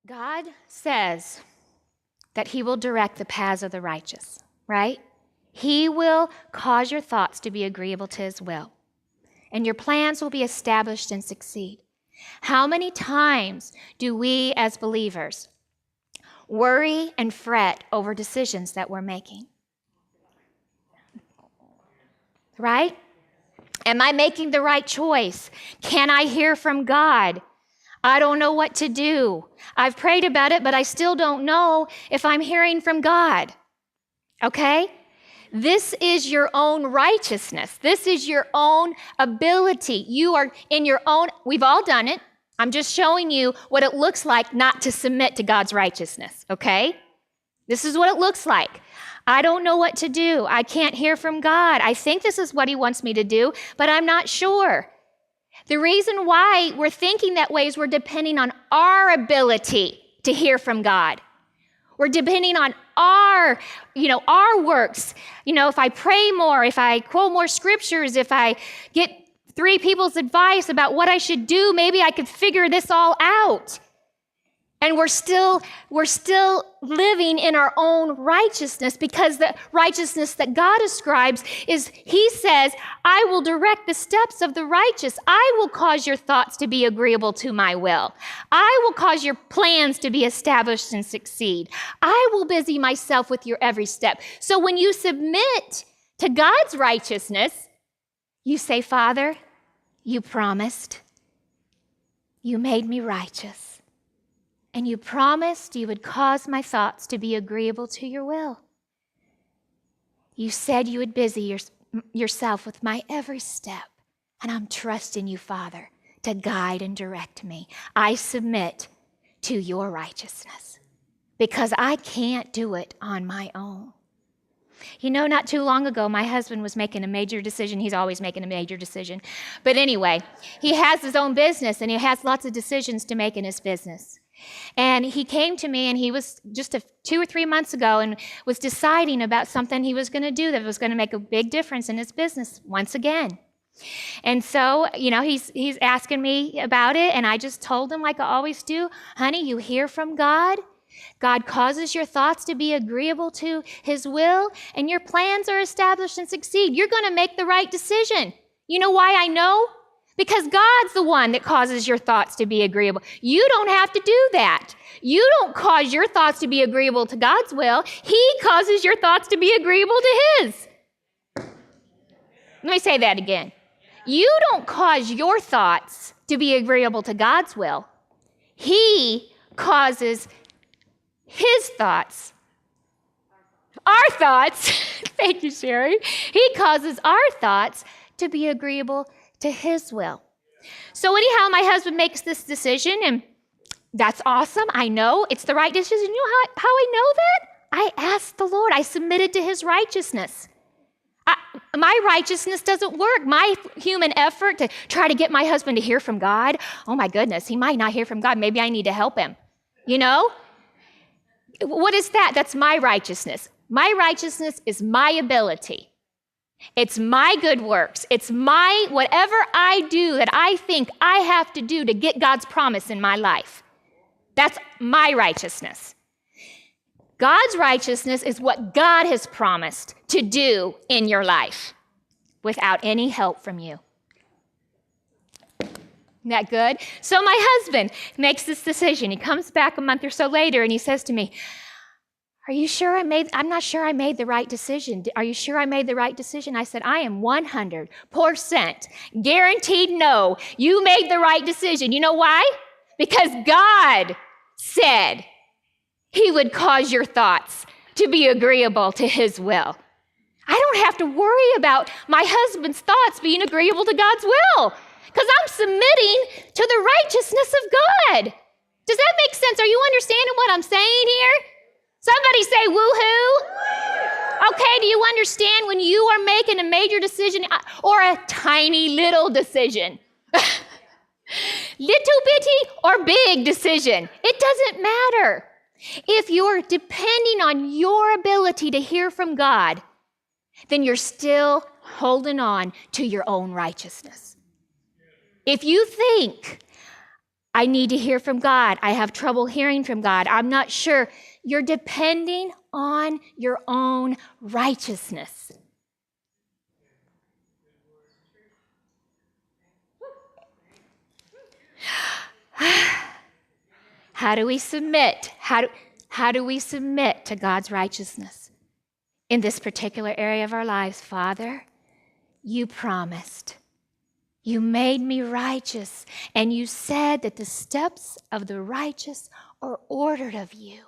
God says that he will direct the paths of the righteous, right? He will cause your thoughts to be agreeable to his will, and your plans will be established and succeed. How many times do we as believers worry and fret over decisions that we're making? Right? Am I making the right choice? Can I hear from God? I don't know what to do. I've prayed about it, but I still don't know if I'm hearing from God. Okay? This is your own righteousness. This is your own ability. You are in your own, we've all done it. I'm just showing you what it looks like not to submit to God's righteousness, okay? This is what it looks like. I don't know what to do. I can't hear from God. I think this is what he wants me to do, but I'm not sure. The reason why we're thinking that way is we're depending on our ability to hear from God. We're depending on our works. If I pray more, if I quote more scriptures, if I get 3 people's advice about what I should do, maybe I could figure this all out. And we're still living in our own righteousness, because the righteousness that God ascribes is, he says, I will direct the steps of the righteous. I will cause your thoughts to be agreeable to my will. I will cause your plans to be established and succeed. I will busy myself with your every step. So when you submit to God's righteousness, you say, Father, you promised. You made me righteous. And you promised you would cause my thoughts to be agreeable to your will. You said you would busy yourself with my every step. And I'm trusting you, Father, to guide and direct me. I submit to your righteousness because I can't do it on my own. Not too long ago, my husband was making a major decision. He's always making a major decision. But anyway, he has his own business, and he has lots of decisions to make in his business. And he came to me, and he was just 2 or 3 months ago and was deciding about something he was going to do that was going to make a big difference in his business once again. And so, he's asking me about it, and I just told him, like I always do, honey, you hear from God. God causes your thoughts to be agreeable to his will, and your plans are established and succeed. You're going to make the right decision. You know why I know? Because God's the one that causes your thoughts to be agreeable. You don't have to do that. You don't cause your thoughts to be agreeable to God's will. He causes your thoughts to be agreeable to his. Let me say that again. You don't cause your thoughts to be agreeable to God's will. He causes his thoughts, our thoughts, thank you, Sherry. He causes our thoughts to be agreeable to his will. So anyhow, my husband makes this decision, and that's awesome. I know it's the right decision. You know how I know that? I asked the Lord. I submitted to his righteousness. My righteousness doesn't work. My human effort to try to get my husband to hear from God, oh my goodness, he might not hear from God. Maybe I need to help him. What is that? That's my righteousness. My righteousness is my ability. It's my good works. It's my whatever I do that I think I have to do to get God's promise in my life. That's my righteousness. God's righteousness is what God has promised to do in your life without any help from you. Isn't that good? So my husband makes this decision. He comes back a month or so later and he says to me, I'm not sure I made the right decision. Are you sure I made the right decision? I said, I am 100% guaranteed no. You made the right decision. You know why? Because God said he would cause your thoughts to be agreeable to his will. I don't have to worry about my husband's thoughts being agreeable to God's will, because I'm submitting to the righteousness of God. Does that make sense? Are you understanding what I'm saying here? Somebody say woo-hoo. Okay, do you understand when you are making a major decision or a tiny little decision? Little bitty or big decision? It doesn't matter. If you're depending on your ability to hear from God, then you're still holding on to your own righteousness. If you think, I need to hear from God. I have trouble hearing from God. I'm not sure. You're depending on your own righteousness. How do we submit? How do we submit to God's righteousness in this particular area of our lives? Father, you promised. You made me righteous, and you said that the steps of the righteous are ordered of you.